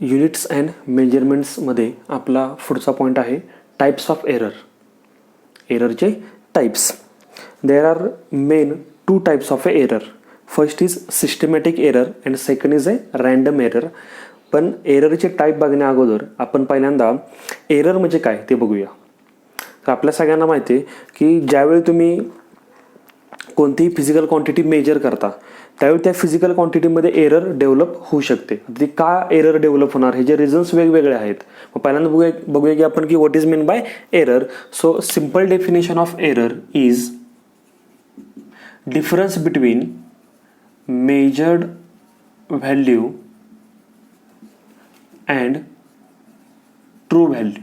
Units and मेजरमेंट्समध्ये आपला पुढचा point आहे टाईप्स ऑफ एरर. एररचे types. There are main two types of error. First is systematic error and second is random error. पण एररचे type बघण्या अगोदर आपण पहिल्यांदा एरर म्हणजे काय ते बघूया. तर आपल्या सगळ्यांना माहिती आहे की ज्यावेळी तुम्ही कोणतीही फिजिकल क्वांटिटी मेजर करता त्यावेळी त्या फिजिकल क्वांटिटीमध्ये एरर डेव्हलप होऊ शकते. ती का एरर डेव्हलप होणार हे जे रिझन्स वेगवेगळे आहेत. मग पहिल्यांदा बघूया की आपण की what is mean by error. So simple definition of error is difference between measured value and true value.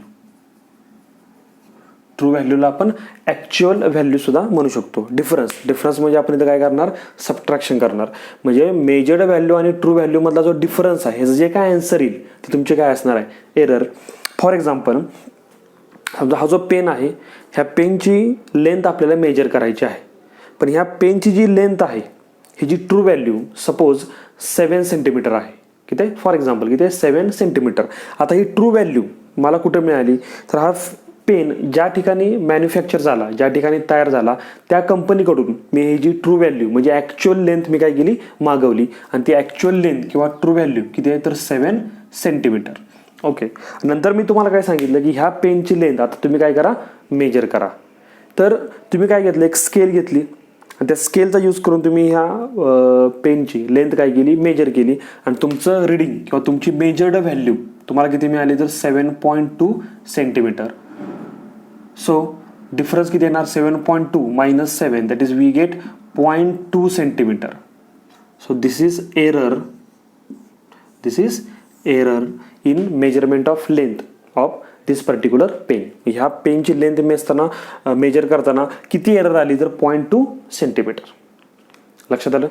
True व्हॅल्यूला आपण ॲक्च्युअल व्हॅल्यू सुद्धा म्हणू शकतो. डिफरन्स म्हणजे आपण इथं काय करणार, सबट्रॅक्शन करणार. म्हणजे मेजर्ड व्हॅल्यू आणि ट्रू व्हॅल्यू मधला जो डिफरन्स आहे ह्याचं जे काय आन्सर येईल ते तुमचे काय असणार आहे, एरर. फॉर एक्झाम्पल समजा हा जो पेन आहे ह्या पेनची लेंथ आपल्याला मेजर करायची आहे. पण ह्या पेनची जी लेंथ आहे ही जी ट्रू व्हॅल्यू सपोज 7 सेंटीमीटर आहे. किती आहे, फॉर एक्झाम्पल किती आहे, 7 सेंटीमीटर. आता ही ट्रू व्हॅल्यू मला कुठं मिळाली, तर हा पेन ज्या ठिकाणी मॅन्युफॅक्चर झाला, ज्या ठिकाणी तयार झाला त्या कंपनीकडून मी ही जी ट्रू व्हॅल्यू म्हणजे ॲक्च्युअल लेंथ मी काय केली, मागवली. आणि ती ॲक्च्युअल लेंथ किंवा ट्रू व्हॅल्यू किती आहे, तर 7 सेंटीमीटर. ओके. नंतर मी तुम्हाला काय सांगितलं की ह्या पेनची लेंथ आता तुम्ही काय करा, मेजर करा. तर तुम्ही काय घेतलं, एक स्केल घेतली आणि त्या स्केलचा यूज करून तुम्ही ह्या पेनची लेंथ काय केली, मेजर केली. आणि तुमचं रिडिंग किंवा तुमची मेजर्ड व्हॅल्यू तुम्हाला किती मिळाली, तर 7.2 सेंटीमीटर. सो डिफरन्स किती येणार, 7.2 minus 7 that is we get 0.2 centimetre. So this is error. This is error in measurement of length of this particular pen. ह्या पेनची लेंथ मी असताना मेजर करताना किती एरर आली, तर 0.2 सेंटीमीटर. लक्षात आलं.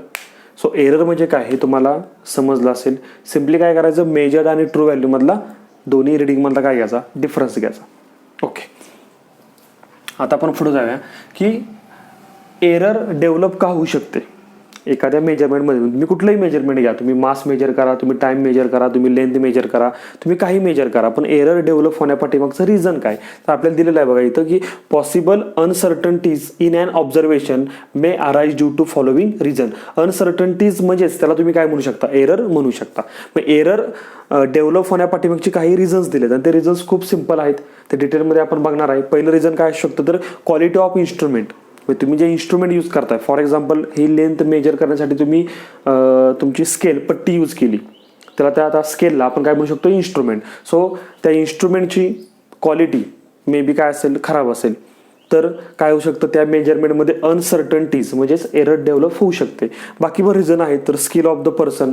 सो एरर म्हणजे काय हे तुम्हाला समजलं असेल. सिम्पली काय करायचं, मेजर्ड आणि ट्रू व्हॅल्यू मधला दोन्ही रिडिंग मधला काय घ्यायचा, डिफरन्स घ्यायचा. ओके. आता आपण पुढे जाऊया की एरर डेव्हलप का होऊ शकते एखाद्या मेजरमेंटमध्ये. तुम्ही कुठलंही मेजरमेंट घ्या, तुम्ही मास मेजर करा, तुम्ही टाइम मेजर करा, तुम्ही लेंथ मेजर करा, तुम्ही काही मेजर करा, पण एरर डेव्हलप होण्यापाठीमागचं रिझन काय, तर आपल्याला दिलेलं आहे बघा इथं की possible uncertainties in an observation may arise due to following reason. Uncertainties म्हणजेच त्याला तुम्ही काय म्हणू शकता, एरर म्हणू शकता. मग एरर डेव्हलप होण्यापाठीमागचे काही रिझन्स दिलेत आणि ते रिझन्स खूप सिंपल आहेत. ते डिटेलमध्ये आपण बघणार आहे. पहिलं रिझन काय असू शकतं, तर क्वालिटी ऑफ इन्स्ट्रुमेंट. तुम्ही जे इन्स्ट्रुमेंट यूज करताय, for example he length major करण्यासाठी तुम्ही तुमची स्केल पट्टी यूज केली, त्याला त्या आता स्केलला आपण काय म्हणू शकतो, इन्स्ट्रुमेंट. सो त्या इन्स्ट्रुमेंटची क्वालिटी मे बी काय असेल, खराब असेल, तर काय होऊ शकतं, त्या मेजरमेंटमध्ये अनसर्टन्टीज म्हणजेच एरर डेव्हलप होऊ शकते. बाकी पण रिझन आहेत. तर skill of the person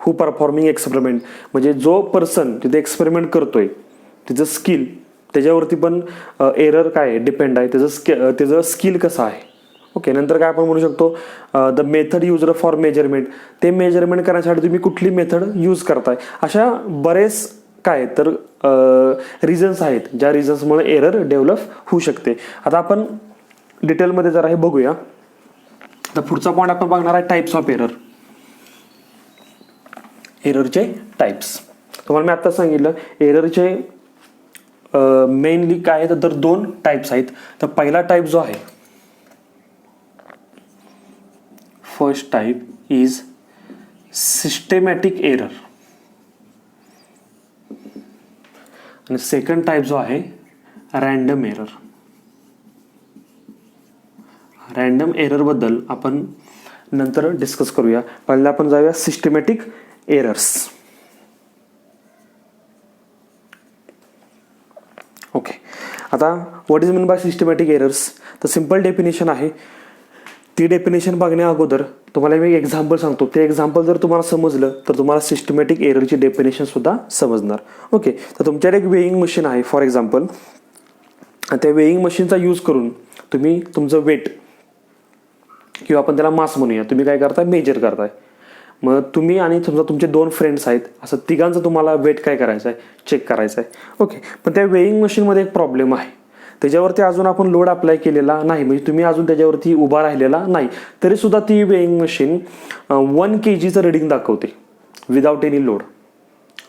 who performing experiment, म्हणजे जो पर्सन तिथे एक्सपेरिमेंट करतोय तिचं स्किल, त्याच्यावरती पण एरर काय डिपेंड आहे, त्याचं स्किल कसं आहे. ओके. नंतर काय आपण म्हणू शकतो, the method used for measurement, ते मेजरमेंट करण्यासाठी तुम्ही कुठली मेथड यूज करताय. अशा बरेच काय तर रिझन्स आहेत ज्या रिझन्समुळे एरर डेव्हलप होऊ शकते. आता आपण डिटेलमध्ये जरा हे बघूया. तर पुढचा पॉईंट आपण बघणार आहे टाईप्स ऑफ एरर. एररचे टाईप्स तुम्हाला मी आता सांगितलं. एररचे मेनली काय आहे, तर 2 टाईप्स आहेत. तर पहिला टाईप जो आहे, first type is systematic error आणि सेकंड टाईप जो आहे रँडम एरर. रँडम एरर बद्दल आपण नंतर डिस्कस करूया. पहिला आपण जाऊया सिस्टमॅटिक एरर्स. ओके. आता what is mean bye systematic errors, तर सिंपल डेफिनेशन आहे. ती डेफिनेशन बघण्या अगोदर तुम्हाला मी एक्झाम्पल सांगतो. ते एक्झाम्पल जर तुम्हाला समजलं तर तुम्हाला सिस्टमॅटिक एररची डेफिनेशन सुद्धा समजणार. ओके. तर तुमच्याकडे एक वेइंग मशीन आहे फॉर एक्झाम्पल. त्या वेइंग मशीनचा यूज करून तुम्ही तुमचं वेट किंवा आपण त्याला मास म्हणूया, तुम्ही काय करताय, मेजर करताय. मग तुम्ही आणि समजा तुमचे 2 फ्रेंड्स आहेत, असं तिघांचं तुम्हाला वेट काय करायचं आहे, चेक करायचं आहे. ओके. पण त्या वेइंग मशीनमध्ये एक प्रॉब्लेम आहे, त्याच्यावरती अजून आपण लोड अप्लाय केलेला नाही, म्हणजे तुम्ही अजून त्याच्यावरती उभा राहिलेला नाही, तरी सुद्धा ती वेइंग मशीन 1 kgचं रिडिंग दाखवते विदाउट एनी लोड.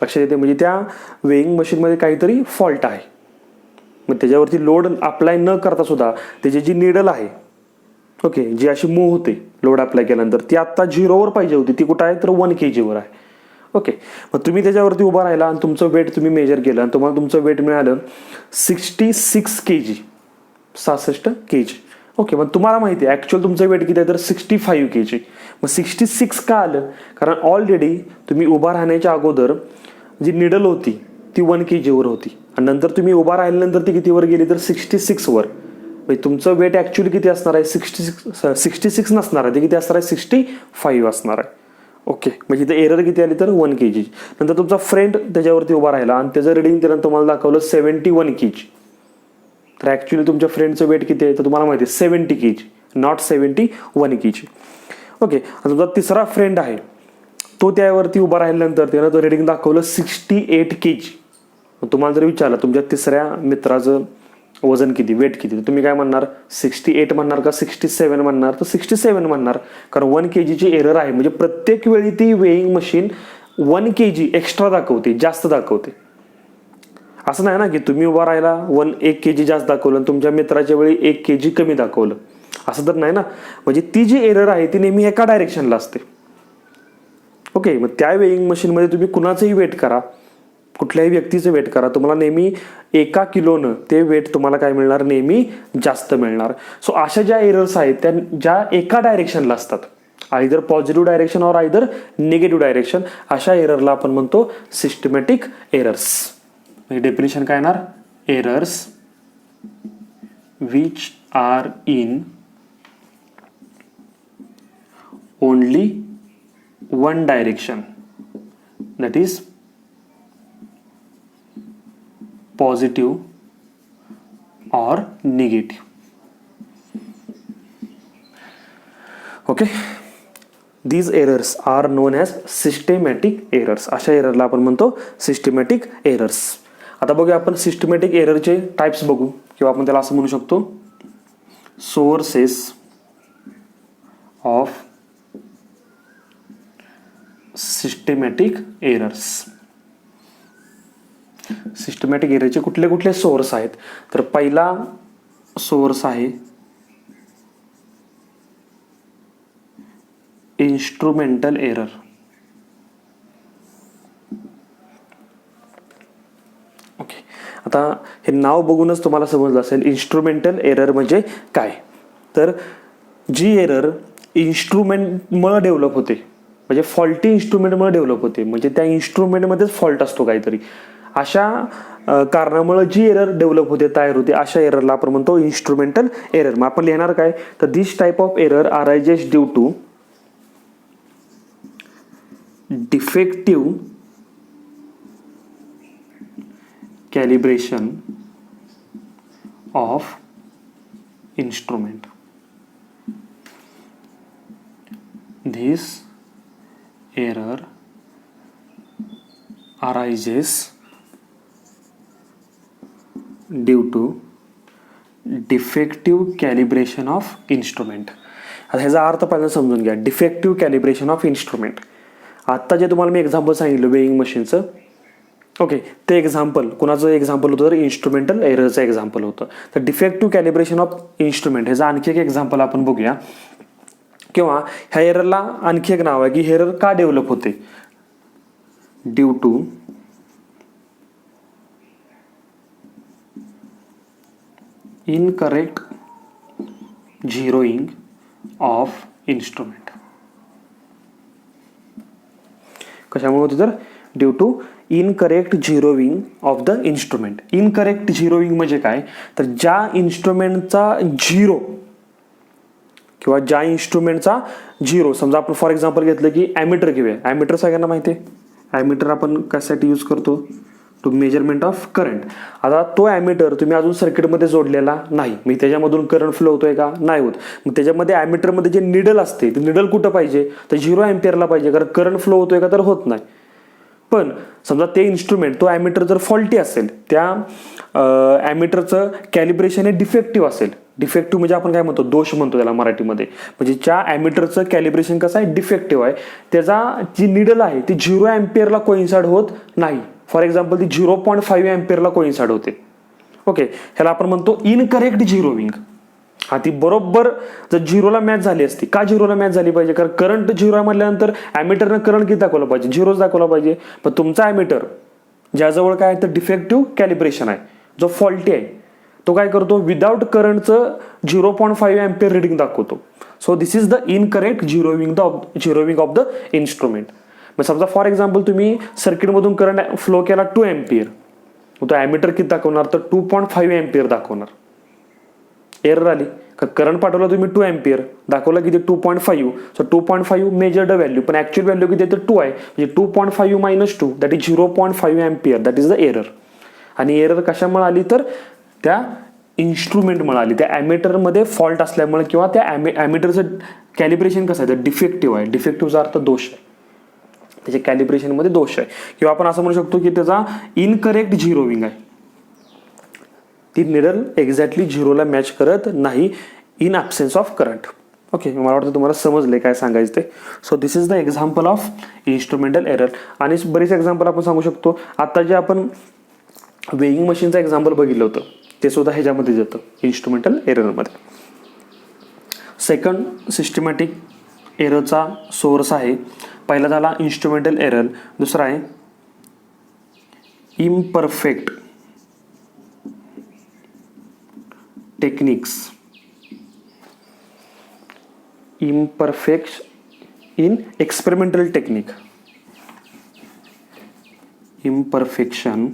लक्षात येते, म्हणजे त्या वेइंग मशीनमध्ये काहीतरी फॉल्ट आहे. मग त्याच्यावरती लोड अप्लाय न करता सुद्धा त्याची जी निडल आहे, ओके, जी अशी मूव्ह होते लोड अप्लाय केल्यानंतर, ती आत्ता 0वर पाहिजे होती, ती कुठं आहे तर 1 kg आहे. ओके, मग तुम्ही त्याच्यावरती उभा राहिला आणि तुमचं वेट तुम्ही मेजर केलं आणि तुम्हाला तुमचं वेट मिळालं 66 kg, 66 kg. ओके, मग तुम्हाला माहिती आहे ॲक्च्युअल तुमचं वेट किती आहे तर 65 kg. मग 66 का आलं? कारण ऑलरेडी तुम्ही उभा राहण्याच्या अगोदर जी निडल होती ती 1 kg वर होती आणि नंतर तुम्ही उभा राहिल्यानंतर ती कितीवर गेली तर 66 वर. म्हणजे तुमचं वेट ॲक्च्युअली किती असणार आहे 66 नसणार आहे, ते किती असणार आहे 65 असणार आहे. ओके, म्हणजे इथे एरर किती आली तर 1 kg. नंतर तुमचा फ्रेंड त्याच्यावरती उभा राहिला आणि त्याचं रिडिंग त्यानं तुम्हाला दाखवलं 71 kg. तर ॲक्च्युली तुमच्या फ्रेंडचं वेट किती आहे तर तुम्हाला माहिती आहे 70 kg, नॉट 71 kg. ओके, आणि तुमचा तिसरा फ्रेंड आहे तो त्यावरती उभा राहिल्यानंतर त्यानं तो रिडिंग दाखवलं 68 kg. तुम्हाला जर विचारलं तुमच्या तिसऱ्या मित्राचं वजन किती, वेट किती, तर तुम्ही काय म्हणणार 68 म्हणणार का 67 म्हणणार? तर 67 म्हणणार, कारण 1 kg ची एरर आहे. म्हणजे प्रत्येक वेळी ती वेइंग मशीन 1 kg एक्स्ट्रा दाखवते, जास्त दाखवते. असं नाही ना की तुम्ही उभा राहिला 1 kg जास्त दाखवलं आणि तुमच्या मित्राच्या वेळी 1 kg कमी दाखवलं, असं तर नाही ना. म्हणजे ती जी एरर आहे ती नेहमी एका डायरेक्शनला असते. ओके, मग त्या वेइंग मशीनमध्ये तुम्ही कुणाचंही वेट करा, कुठल्याही व्यक्तीचं वेट करा, तुम्हाला नेहमी 1 किलोनं ते वेट तुम्हाला काय मिळणार, नेहमी जास्त मिळणार. सो अशा ज्या एरर्स आहेत त्या ज्या एका डायरेक्शनला असतात, आयदर पॉझिटिव्ह डायरेक्शन और आयदर निगेटिव्ह डायरेक्शन, अशा एररला आपण म्हणतो सिस्टमॅटिक एरर्स. म्हणजे डेफिनेशन काय येणार, errors which are in only one direction, that is positive or negative. Okay, these errors are known as systematic errors. अशा एररला आपण म्हणतो सिस्टमॅटिक एरर्स. आता बघूया आपण सिस्टमॅटिक एररचे टाइप्स बघू, किंवा आपण त्याला असं म्हणू शकतो sources of systematic errors. Systematic एररचे कुठले कुठले सोर्स आहेत, तर पहिला सोर्स आहे इन्स्ट्रुमेंटल एरर. ओके, आता हे नाव बघूनच तुम्हाला समजलं असेल इन्स्ट्रुमेंटल एरर म्हणजे काय. तर जी एरर इन्स्ट्रुमेंटमुळे डेव्हलप होते, म्हणजे फॉल्टी इन्स्ट्रुमेंटमुळे डेव्हलप होते, म्हणजे त्या इन्स्ट्रुमेंटमध्येच फॉल्ट असतो काहीतरी, अशा कारणामुळे जी एरर डेव्हलप होते, तयार होते, अशा एररला आपण म्हणतो इन्स्ट्रुमेंटल एरर. मग आपण लिहिणार काय तर this type of error arises due to defective calibration of instrument. This error arises due to defective calibration of instrument. आता ह्याचा अर्थ पहिल्यांदा समजून घ्या. Defective calibration of instrument. आत्ता जे तुम्हाला मी एक्झाम्पल सांगितलं वेइंग मशीनचं, ओके, ते एक्झाम्पल कुणाचं एक्झाम्पल होतं तर इन्स्ट्रुमेंटल एररचं एक्झाम्पल होतं. तर डिफेक्टिव्ह कॅलिब्रेशन ऑफ इन्स्ट्रुमेंट ह्याचं आणखी एक एक्झाम्पल आपण बघूया. किंवा ह्या एररला आणखी एक नाव आहे की एरर का डेव्हलप होते, due to incorrect zeroing of instrument. कशामुळे होते तर due to incorrect zeroing of the instrument. Incorrect zeroing म्हणजे काय तर ज्या इन्स्ट्रुमेंटचा झिरो किंवा ज्या इन्स्ट्रुमेंटचा झिरो, समजा आपण फॉर एक्झाम्पल घेतलं की ॲमीटर घेऊया. ॲमीटर सगळ्यांना माहिती आहे. ॲमीटर आपण कशासाठी यूज करतो, टू मेजरमेंट ऑफ करंट. आता तो ॲमीटर तुम्ही अजून सर्किटमध्ये जोडलेला नाही, मी त्याच्यामधून करंट फ्लो होतोय का, नाही होत. मग त्याच्यामध्ये ॲमीटरमध्ये जे निडल असते ते निडल कुठं पाहिजे तर 0 अँपिअरला पाहिजे, कारण करंट फ्लो होतोय का तर होत नाही. पण समजा ते इन्स्ट्रुमेंट तो ॲमीटर जर फॉल्टी असेल, त्या ॲमीटरचं कॅलिब्रेशन हे डिफेक्टिव्ह असेल, डिफेक्टिव्ह म्हणजे आपण काय म्हणतो, दोष म्हणतो त्याला मराठीमध्ये. म्हणजे ज्या ॲमिटरचं कॅलिब्रेशन कसं आहे, डिफेक्टिव्ह आहे, त्याचा जी निडल आहे ती 0 अँपिअरला कोइन्साइड होत नाही. फॉर एक्झाम्पल ती 0.5 अँपिअरला कोइन्साइड होते. ओके, ह्याला आपण म्हणतो इनकरेक्ट झिरोविंग. हा, ती बरोबर जर झिरोला मॅच झाली असती. का झिरोला मॅच झाली पाहिजे, कारण करंट झिरो आहे म्हटल्यानंतर ॲमिटरनं करंट किती दाखवलं पाहिजे, झिरोच दाखवला पाहिजे. पण तुमचा ॲमिटर ज्याजवळ काय आहे तर डिफेक्टिव्ह कॅलिब्रेशन आहे, जो फॉल्टी आहे, तो काय करतो, विदाउट करंटचं 0.5 अँपिअर रिडिंग दाखवतो. So this is the incorrect zeroing of the instrument. मग समजा फॉर एक्झाम्पल तुम्ही सर्किटमधून करंट फ्लो केला 2 अँपिअर, तो ॲमिटर किती दाखवणार तर 2.5 अँपिअर दाखवणार. एरर आली, करंट पाठवला तुम्ही 2 अँपिअर, दाखवला किती 2.5. सो 2.5 मेजर्ड व्हॅल्यू, पण ऍक्च्युअल व्हॅल्यू किती तर 2 आहे. म्हणजे 2.5 - 2 that is 0.5 ampere. That is the error. आणि एरर कशामुळे आली तर त्या इन्स्ट्रुमेंटमुळे आली, त्या ॲमिटरमध्ये फॉल्ट असल्यामुळे, किंवा त्या ॲमिटरचं कॅलिब्रेशन कसं आहे तर डिफेक्टिव्ह आहे. डिफेक्टिव्हचा अर्थ दोष आहे, त्याच्या कॅलिब्रेशनमध्ये दोष आहे. किंवा आपण असं म्हणू शकतो की त्याचा इनकरेक्ट झिरोविंग आहे, ती निडल एक्झॅक्टली झिरोला मॅच करत नाही in absence of current. Okay, मला वाटतं तुम्हाला समजले काय सांगायचं ते. So this is the example of instrumental error. आणि बरेच एक्झाम्पल आपण सांगू शकतो. आता जे आपण वेइंग मशीनचं एक्झाम्पल बघितलं होतं ते सुद्धा ह्याच्यामध्ये येतं, इन्स्ट्रुमेंटल एररमध्ये. सेकंड सिस्टमॅटिक एररचा सोर्स आहे, पहिला झाला इन्स्ट्रुमेंटल एरर, दुसरा आहे imperfect techniques. Imperfect in experimental technique. Imperfection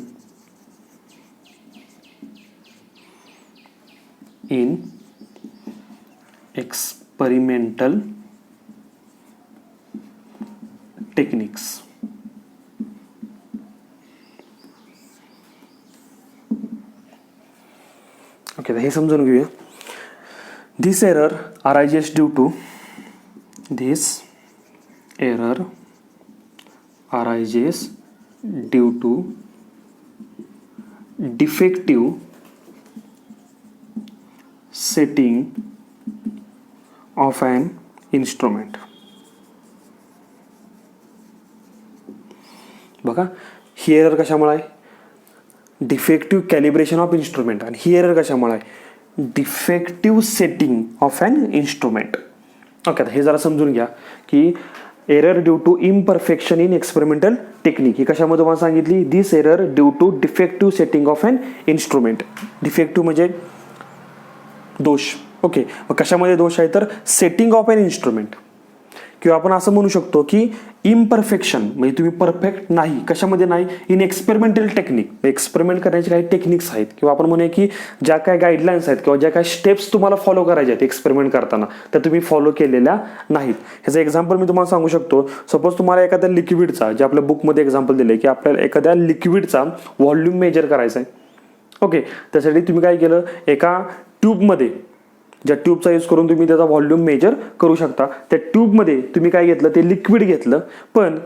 in experimental techniques. Okay, हे समजून घेऊया. This error arises due to defective setting of an instrument. बघा, ही एरर कशामुळे आहे, डिफेक्टिव्ह कॅलिब्रेशन ऑफ इन्स्ट्रुमेंट. आणि ही एरर कशामुळे आहे, defective setting of an instrument. Okay, हे जरा समजून घ्या की error due to imperfection in experimental technique ही कशामध्ये तुम्हाला सांगितली, this error due to defective setting of an instrument. Defective म्हणजे दोष. ओके, मग कशामध्ये दोष आहे तर सेटिंग ऑफ ॲन इन्स्ट्रुमेंट. किंवा आपण असं म्हणू शकतो की इम्परफेक्शन म्हणजे तुम्ही परफेक्ट नाही, कशामध्ये नाही, इन एक्सपेरिमेंटल टेक्निक. एक्सपेरिमेंट करण्याचे काही टेक्निक्स आहेत, किंवा आपण म्हणूया की ज्या काय गाईडलाईन्स आहेत किंवा ज्या काही स्टेप्स तुम्हाला फॉलो करायच्या आहेत एक्सपेरिमेंट करताना, त्या तुम्ही फॉलो केलेल्या नाहीत. ह्याचं एक्झाम्पल मी तुम्हाला सांगू शकतो. सपोज तुम्हाला एखाद्या लिक्विडचा, जे आपल्या बुकमध्ये एक्झाम्पल दिले की आपल्याला एखाद्या लिक्विडचा व्हॉल्यूम मेजर करायचा आहे. ओके, त्यासाठी तुम्ही काय केलं, एका ट्यूबमध्ये, ज्या ट्यूबचा यूज करून तुम्ही त्याचा व्हॉल्यूम मेजर करू शकता, त्या ट्यूबमध्ये तुम्ही काय घेतलं, ते लिक्विड घेतलं, पण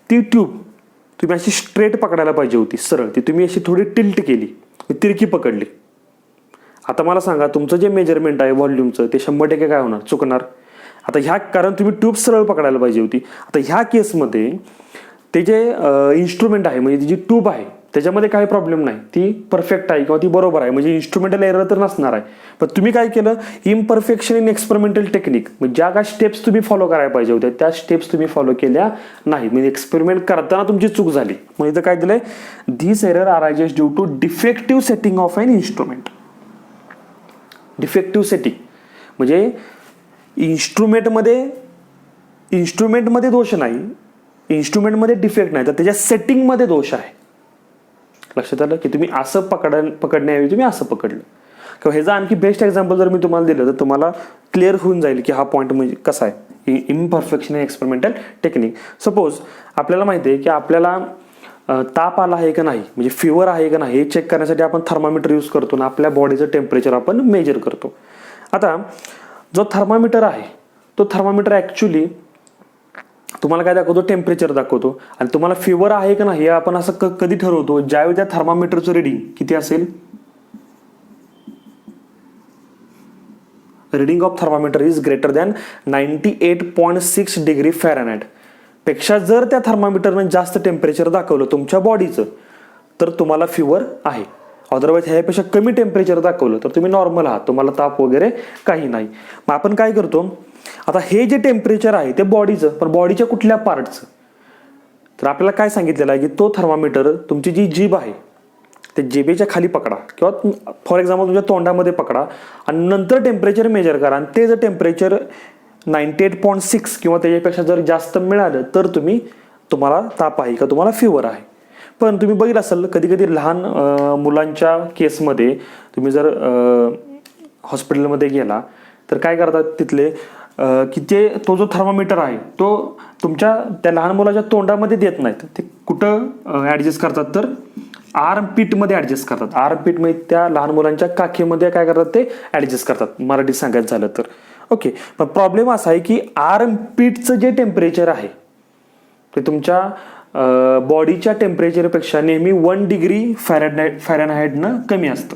ती ट्यूब तुम्ही अशी स्ट्रेट पकडायला पाहिजे होती, सरळ. ती तुम्ही अशी थोडी टिल्ट केली, तिरकी पकडली. आता मला सांगा, तुमचं जे मेजरमेंट आहे व्हॉल्यूमचं ते 100% काय होणार, चुकणार. आता ह्या, कारण तुम्ही ट्यूब सरळ पकडायला पाहिजे होती. आता ह्या केसमध्ये ते जे इन्स्ट्रुमेंट आहे, म्हणजे ती जी ट्यूब आहे त्याच्यामध्ये काही प्रॉब्लेम नाही, ती परफेक्ट आहे किंवा ती बरोबर आहे, म्हणजे इन्स्ट्रुमेंटल एरर तर नसणार आहे. पण तुम्ही काय केलं, इम्परफेक्शन इन एक्सपेरिमेंटल टेक्निक, म्हणजे ज्या काय स्टेप्स तुम्ही फॉलो करायला पाहिजे होत्या त्या स्टेप्स तुम्ही फॉलो केल्या नाही, म्हणजे एक्सपेरिमेंट करताना तुमची चूक झाली. म्हणजे इथं काय दिलंय, this error arises due to defective setting of an instrument. Defective setting म्हणजे इन्स्ट्रुमेंटमध्ये दोष नाही, इन्स्ट्रुमेंटमध्ये डिफेक्ट नाही, तर त्याच्या सेटिंगमध्ये दोष आहे. लक्षात आलं की तुम्ही असं पकडण्याऐवजी तुम्ही असं पकडलं. किंवा ह्याचा आणखी बेस्ट एक्झाम्पल जर मी तुम्हाला दिलं तर तुम्हाला क्लिअर होऊन जाईल की हा पॉईंट म्हणजे कसा आहे, imperfection in experimental technique. Suppose आपल्याला माहिती आहे की आपल्याला ताप आला आहे का नाही, म्हणजे फिवर आहे का नाही हे चेक करण्यासाठी आपण थर्मामीटर यूज करतो ना, आपल्या बॉडीचं टेम्परेचर आपण मेजर करतो. आता जो थर्मामीटर आहे तो थर्मामीटर ॲक्च्युली तुम्हाला काय दाखवतो, टेम्परेचर दाखवतो. आणि तुम्हाला फिवर आहे का नाही हे आपण असं कधी ठरवतो, ज्यावेळी त्या थर्मामीटरचं रिडिंग किती असेल, reading of thermometer is greater than 98.6 degree Fahrenheit पेक्षा जर त्या थर्मामीटरनं जास्त टेम्परेचर दाखवलं तुमच्या बॉडीचं तर तुम्हाला फिवर आहे. अदरवाईज ह्यापेक्षा कमी टेम्परेचर दाखवलं तर तुम्ही नॉर्मल आहात, तुम्हाला ताप वगैरे काही नाही. मग आपण काय करतो, आता हे जे टेम्परेचर आहे ते बॉडीचं, पण बॉडीच्या कुठल्या पार्टचं, तर आपल्याला काय सांगितलेलं आहे की तो थर्मामीटर तुमची जी जीभ आहे ते जिभेच्या खाली पकडा किंवा फॉर एक्झाम्पल तुमच्या तोंडामध्ये पकडा आणि नंतर टेम्परेचर मेजर करा आणि ते जर टेम्परेचर 98.6 किंवा त्याच्यापेक्षा जर जास्त मिळालं तर तुम्हाला ताप आहे का तुम्हाला फिवर आहे. पण तुम्ही बघितलं असेल कधी कधी लहान मुलांच्या केसमध्ये तुम्ही जर हॉस्पिटलमध्ये गेला तर काय करतात तिथले की तो जो थर्मामीटर आहे तो तुमच्या त्या लहान मुलाच्या तोंडामध्ये देत नाहीत, ते कुठं ॲडजस्ट करतात तर आर्म पीटमध्ये ॲडजस्ट करतात. आर्म पीटमध्ये त्या लहान मुलांच्या काखेमध्ये काय करतात ते ॲडजस्ट करतात, मराठीत सांगायचं झालं तर. ओके, पण प्रॉब्लेम असा आहे की आर्म पीटचं जे टेम्परेचर आहे ते तुमच्या बॉडीच्या टेम्परेचरपेक्षा नेहमी 1 डिग्री फॅरनहाइटनं कमी असतं.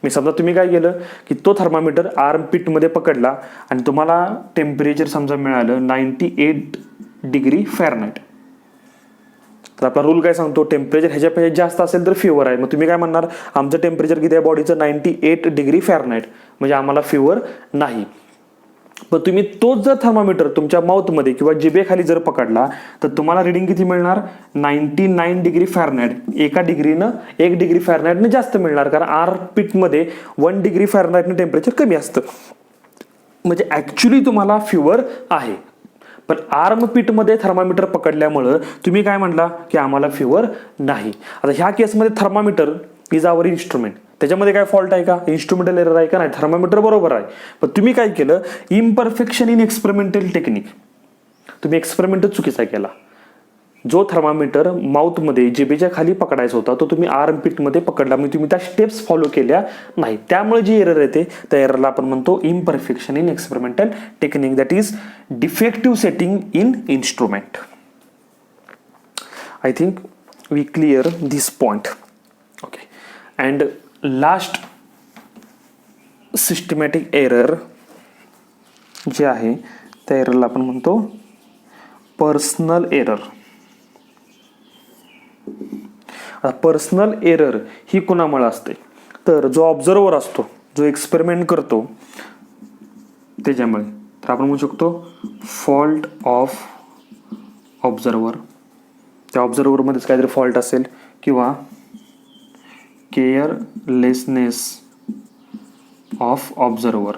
मी समजा तुम्ही काय केलं की तो थर्मामीटर आर्म पीटमध्ये पकडला आणि तुम्हाला टेम्परेचर समजा मिळालं 98 डिग्री फॅरनहाइट, तर आपला रूल काय सांगतो, टेम्परेचर ह्याच्यापेक्षा जास्त असेल तर फिवर आहे. मग तुम्ही काय म्हणणार, आमचं टेम्परेचर किती आहे बॉडीचं 98 डिग्री फॅरनहाइट, म्हणजे आम्हाला फिवर नाही. पण तुम्ही तोच जर थर्मामीटर तुमच्या माउथमध्ये किंवा जिभेखाली जर पकडला तर तुम्हाला रिडिंग किती मिळणार, 99 डिग्री फॅरनहाइट. 1 डिग्री फॅरनहाइटनं जास्त मिळणार, कारण आर्म पीटमध्ये 1 डिग्री फॅरनहाइटनं टेम्परेचर कमी असतं. म्हणजे ॲक्च्युली तुम्हाला फिवर आहे, पण आर्म पीटमध्ये थर्मामीटर पकडल्यामुळं तुम्ही काय म्हणला की आम्हाला फिवर नाही. आता ह्या केसमध्ये थर्मामीटर इज आवर इन्स्ट्रुमेंट, त्याच्यामध्ये काय फॉल्ट आहे का, इन्स्ट्रुमेंटल एरर आहे का, नाही, थर्मामीटर बरोबर आहे. पण तुम्ही काय केलं, इम्परफेक्शन इन एक्सपेरिमेंटल टेक्निक, तुम्ही एक्सपेरिमेंटच चुकीचा केला. जो थर्मामीटर माउथमध्ये जिभेच्या खाली पकडायचा होता तो तुम्ही आर्म पीटमध्ये पकडला, म्हणजे तुम्ही त्या स्टेप्स फॉलो केल्या नाही, त्यामुळे जी एरर येते त्या एररला आपण म्हणतो imperfection in experimental technique, that is defective setting in instrument. I think we clear this point. Okay, and last systematic error जे आहे त्या एररला आपण म्हणतो पर्सनल एरर. पर्सनल एरर ही कुणामुळे असते, तर जो ऑब्झर्वर असतो, जो एक्सपेरिमेंट करतो त्याच्यामुळे. तर आपण म्हणू शकतो फॉल्ट ऑफ ऑब्झर्वर, त्या ऑब्झर्वरमध्येच काहीतरी फॉल्ट असेल, किंवा केअरलेसनेस ऑफ ऑब्झर्वर,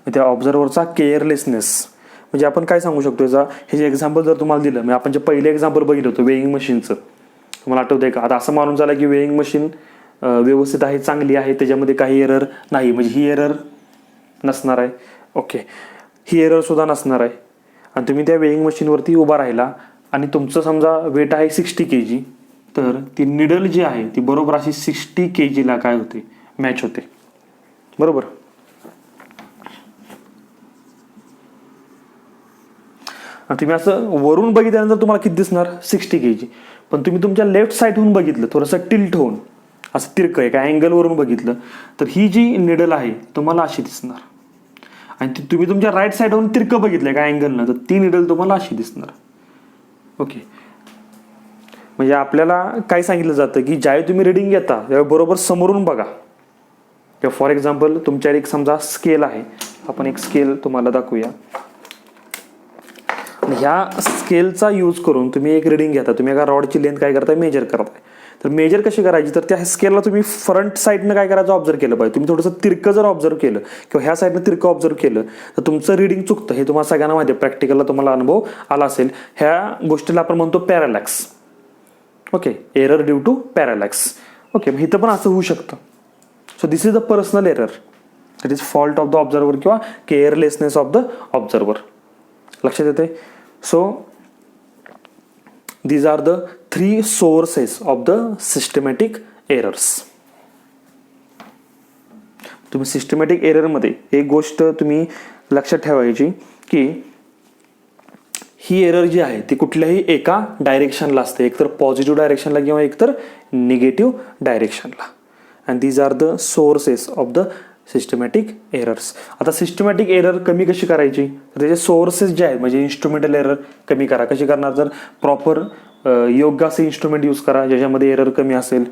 त्या ऑब्झर्वरचा केअरलेसनेस. म्हणजे आपण काय सांगू शकतो याचा, हे जे एक्झाम्पल जर तुम्हाला दिलं, म्हणजे आपण जे पहिले एक्झाम्पल बघितलं होतं वेइंग मशीनचं, तुम्हाला आठवतंय का. आता असं मानून झालं की वेइंग मशीन व्यवस्थित आहे, चांगली आहे, त्याच्यामध्ये काही एरर नाही, म्हणजे ही एरर नसणार आहे. ओके, ही एरर सुद्धा नसणार आहे. आणि तुम्ही त्या वेइंग मशीनवरती उभा राहिला आणि तुमचं समजा वेट आहे 60 kg, तर ती निडल जी आहे ती बरोबर अशी 60 kg काय होते, मॅच होते, बरोबर. तुम्ही असं वरून बघितल्यानंतर तुम्हाला किती दिसणार, 60 kg. पण तुम्ही तुमच्या लेफ्ट साईडहून बघितलं, थोडंसं टिल्ट होऊन असं तिरकं एका अँगलवरून बघितलं तर ही जी निडल आहे तुम्हाला अशी दिसणार. आणि तुम्ही तुमच्या राईट साईडहून तिरकं बघितलं एका अँगलनं तर ती निडल तुम्हाला अशी दिसणार. ओके, म्हणजे आपल्याला काय सांगितलं जातं की ज्यावेळी तुम्ही रिडिंग घेता त्यावेळी बरोबर समोरून बघा. किंवा फॉर एक्झाम्पल तुमच्याकडे एक समजा स्केल आहे, आपण एक स्केल तुम्हाला दाखवूया. ह्या स्केलचा यूज करून तुम्ही एक रिडिंग घेता, तुम्ही एका रॉडची लेंथ काय करताय, मेजर करताय. तर मेजर कशी करायची, तर त्या स्केलला तुम्ही फ्रंट साईडनं काय करायचं, ऑब्झर्व केलं पाहिजे. तुम्ही थोडंसं तिरकं जर ऑब्झर्व केलं किंवा ह्या साईडनं तिरकं ऑब्झर्व केलं तर तुमचं रिडिंग चुकतं. हे तुम्हाला सगळ्यांना माहिती आहे, प्रॅक्टिकलला तुम्हाला अनुभव आला असेल. ह्या गोष्टीला आपण म्हणतो parallax. Okay, error due to parallax. Okay, मग इथं पण असं होऊ शकतं. So this is the personal error, that is fault of the observer किंवा केअरलेसनेस ऑफ द ऑब्झर्वर. लक्षात येते. So these are the 3 sources of the systematic errors. तुम्ही सिस्टमॅटिक एररमध्ये एक गोष्ट तुम्ही लक्षात ठेवायची की ही एरर जी आहे ती कुठल्याही एका डायरेक्शनला असते, एकतर पॉझिटिव्ह डायरेक्शनला किंवा एकतर निगेटिव्ह डायरेक्शनला. And these are the sources of the systematic errors. आता सिस्टमॅटिक एरर कमी कशी करायची, तर त्याचे सोर्सेस जे आहेत म्हणजे इन्स्ट्रुमेंटल एरर कमी करा. कशी करणार, तर प्रॉपर योग्य असे इन्स्ट्रुमेंट यूज करा ज्याच्यामध्ये एरर कमी असेल.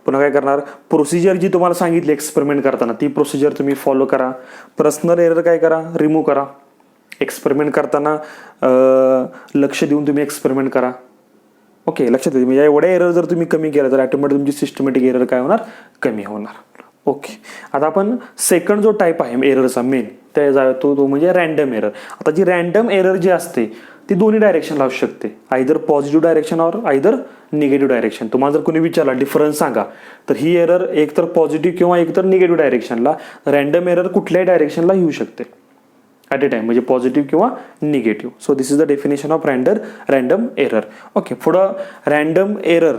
पुन्हा काय करणार, प्रोसिजर जी तुम्हाला सांगितली एक्सपेरिमेंट करताना ती प्रोसिजर तुम्ही फॉलो करा. पर्सनल एरर काय करा, रिमूव्ह करा. एक्सपेरिमेंट करताना लक्ष देऊन तुम्ही एक्सपेरिमेंट करा. ओके, लक्षात येते. म्हणजे एवढ्या एरर जर तुम्ही कमी केलं तर ऑटोमॅटिक तुमची सिस्टमॅटिक एरर काय होणार, कमी होणार. ओके, आता आपण सेकंड जो टाईप आहे एररचा मेन त्या जातो तो म्हणजे रॅन्डम एरर. आता जी रॅन्डम एरर जी असते ती दोन्ही डायरेक्शनला असू शकते, आयदर पॉझिटिव्ह डायरेक्शन और आयदर निगेटिव्ह डायरेक्शन. तुम्हाला जर कोणी विचारला डिफरन्स सांगा, तर ही एरर एक तर पॉझिटिव्ह किंवा एक तर निगेटिव्ह डायरेक्शनला, रॅन्डम एरर कुठल्याही डायरेक्शनला येऊ शकते ॲट ए टाइम, म्हणजे पॉझिटिव्ह किंवा negative. So this is the definition of random error. Okay, पुढं रॅन्डम एरर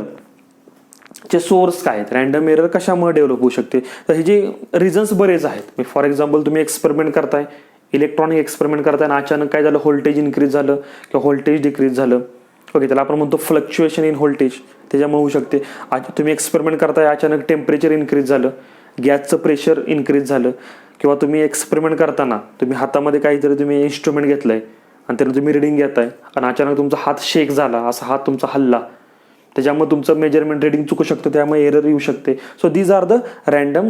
चे सोर्स काय आहेत, रॅन्डम एरर कशामुळे डेव्हलप होऊ शकते, तर हे जे रिझन्स बरेच आहेत. फॉर एक्झाम्पल तुम्ही एक्सपेरिमेंट करताय, इलेक्ट्रॉनिक एक्सपेरिमेंट करताय आणि अचानक काय झालं, व्होल्टेज इन्क्रीज झालं किंवा व्होल्टेज डिक्रीज झालं. ओके, त्याला आपण म्हणतो फ्लक्च्युएशन इन व्होल्टेज, त्याच्यामुळे होऊ शकते. तुम्ही एक्सपेरिमेंट करताय, अचानक टेम्परेचर इन्क्रीज झालं, गॅसचं प्रेशर इन्क्रीज झालं, किंवा तुम्ही एक्सपेरिमेंट करताना तुम्ही हातामध्ये काहीतरी तुम्ही इन्स्ट्रुमेंट घेतलंय आणि त्याला तुम्ही रिडिंग घेताय आणि अचानक तुमचा हात शेक झाला, असा हात तुमचा हल्ला, त्याच्यामुळे तुमचं मेजरमेंट रिडिंग चुकू शकतं, त्यामुळे एरर येऊ शकते. So these are the random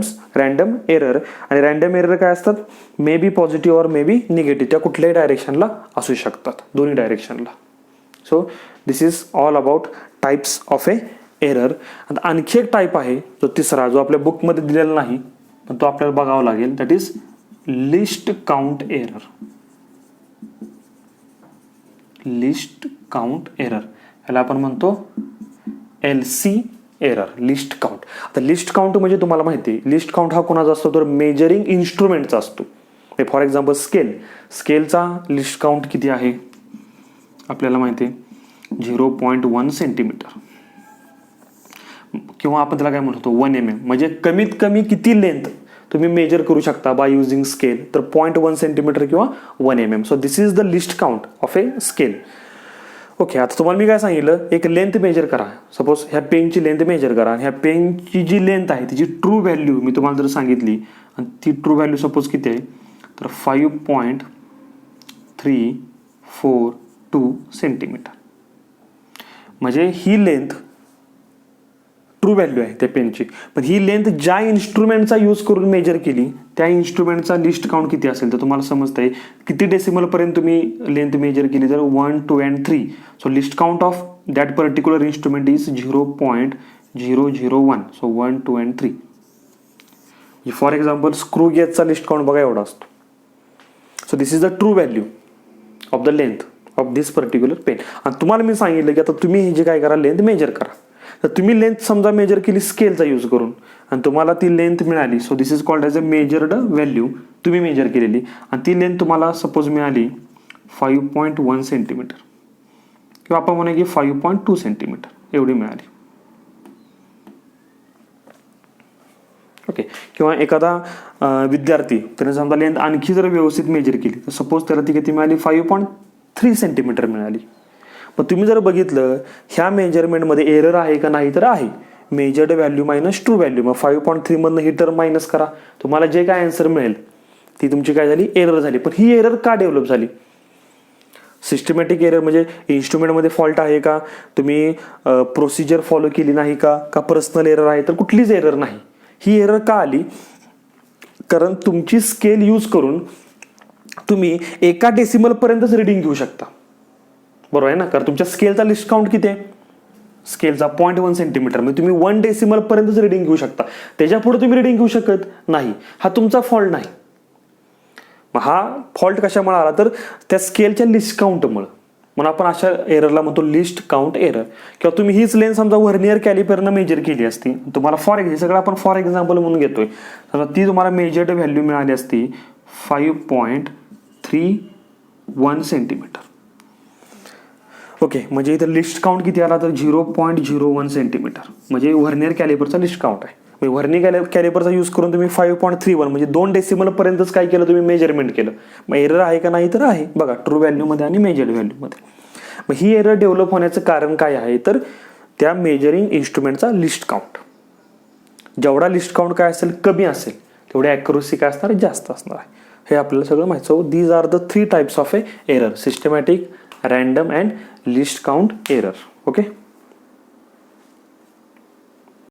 error. आणि रॅन्डम एरर काय असतात, मे बी पॉझिटिव्ह और मे बी निगेटिव्ह, त्या कुठल्याही डायरेक्शनला असू शकतात, दोन्ही डायरेक्शनला. So this is all about types of a error. आता आणखी एक टाईप आहे जो तिसरा, जो आपल्या बुकमध्ये दिलेला नाही पण तो आपल्याला बघावा लागेल, that is list count error. List count error ह्याला आपण म्हणतो LC एरर, लिस्ट काउंट. आता लिस्ट काउंट म्हणजे तुम्हाला माहिती आहे, लिस्ट काउंट हा कोणाचा असतो, तर मेजरिंग इन्स्ट्रुमेंटचा असतो. फॉर एक्झाम्पल स्केलचा लिस्ट काउंट किती आहे आपल्याला माहिती आहे, 0.1 सेंटीमीटर, किंवा आपण त्याला काय म्हणतो 1 mm, म्हणजे कमीत कमी किती लेंथ तुम्ही मेजर करू शकता बाय युझिंग स्केल, तर 0.1 सेंटीमीटर किंवा 1 mm. So this is the list count of a scale. Okay, आता तुम्हाला मी काय सांगितलं, एक लेंथ मेजर करा. सपोज ह्या पेनची लेंथ मेजर करा आणि ह्या पेनची जी लेंथ आहे तिची ट्रू व्हॅल्यू मी तुम्हाला जर सांगितली आणि ती ट्रू व्हॅल्यू सपोज किती आहे, तर 5.342 सेंटीमीटर. म्हणजे ही लेंथ ट्रू व्हॅल्यू आहे त्या पेनची, पण ही लेंथ ज्या इन्स्ट्रुमेंटचा यूज करून मेजर केली त्या इन्स्ट्रुमेंटचा लिस्ट काउंट किती असेल, तर तुम्हाला समजतंय किती डेसिमलपर्यंत तुम्ही लेंथ मेजर केली, तर 1, 2 and 3. So least count of that particular instrument is 0.001. So 1, 2 and 3. For example screw गेजचा लिस्ट काउंट बघा एवढा असतो. So this is the true value of the length of this particular pen. आणि तुम्हाला मी सांगितलं की आता तुम्ही हे जे काय करा, लेंथ मेजर करा. तर तुम्ही लेंथ समजा मेजर केली स्केलचा यूज करून आणि तुम्हाला ती लेंथ मिळाली, so this is called as a measured value, तुम्ही मेजर केलेली, आणि ती लेंथ तुम्हाला सपोज मिळाली 5.1 सेंटीमीटर किंवा आपण म्हणा की 5.2 सेंटीमीटर एवढी मिळाली. ओके, किंवा एखादा विद्यार्थी त्याने समजा लेंथ आणखी जर व्यवस्थित मेजर केली तर सपोज त्याला ती किती मिळाली, 5.3 सेंटीमीटर मिळाली. पण तुम्ही जर बघितलं ह्या मेजरमेंटमध्ये एरर आहे का नाही, तर आहे. Measured value minus true value, मग 5.3 मधनं ही टर्म मायनस करा, तुम्हाला जे काय आन्सर मिळेल ती तुमची काय झाली, एरर झाली. पण ही एरर का डेव्हलप झाली, सिस्टमॅटिक एरर म्हणजे इन्स्ट्रुमेंटमध्ये फॉल्ट आहे का, तुम्ही प्रोसिजर फॉलो केली नाही का पर्सनल एरर आहे, तर कुठलीच एरर नाही. ही एरर का आली, कारण तुमची स्केल यूज करून तुम्ही एका डेसिमलपर्यंतच रिडिंग घेऊ शकता, बरोबर आहे ना. कारण तुमच्या स्केलचा लिस्ट काउंट किती आहे, स्केलचा 0.1 सेंटीमीटर, म्हणजे तुम्ही 1 डेसिमलपर्यंतच रिडिंग घेऊ शकता, त्याच्या पुढे तुम्ही रिडिंग घेऊ शकत नाही. हा तुमचा फॉल्ट नाही. मग हा फॉल्ट कशामुळे आला, तर त्या स्केलच्या लिस्ट काउंटमुळे. म्हणून आपण अशा एररला म्हणतो लिस्ट काउंट एरर. किंवा तुम्ही हीच लेंथ समजा व्हर्नियर कॅलिपरनं मेजर केली असती, तुम्हाला हे सगळं आपण फॉर एक्झाम्पल म्हणून घेतोय, समजा ती तुम्हाला मेजर्ड व्हॅल्यू मिळाली असती 5.31 सेंटीमीटर. ओके, म्हणजे इथं लिस्ट काउंट किती आला, तर 0.01 सेंटीमीटर, म्हणजे व्हर्नियर कॅलिपरचा लिस्ट काउंट आहे. म्हणजे व्हर्नियर कॅलिपरचा यूज करून तुम्ही 5.31 म्हणजे 2 डेसिमलपर्यंतच काय केलं, तुम्ही मेजरमेंट केलं. मग एरर आहे का नाही, तर आहे बघा, ट्रू व्हॅल्यूमध्ये आणि मेजर्ड व्हॅल्यूमध्ये. मग ही एरर डेव्हलप होण्याचं कारण काय आहे, तर त्या मेजरिंग इन्स्ट्रुमेंटचा लिस्ट काउंट. जेवढा लिस्ट काउंट काय असेल कमी असेल तेवढी ॲक्युरसी काय असणार जास्त असणार आहे. हे आपल्याला सगळं माहिती. So these are the 3 types of a error: systematic, random and least count error. Okay.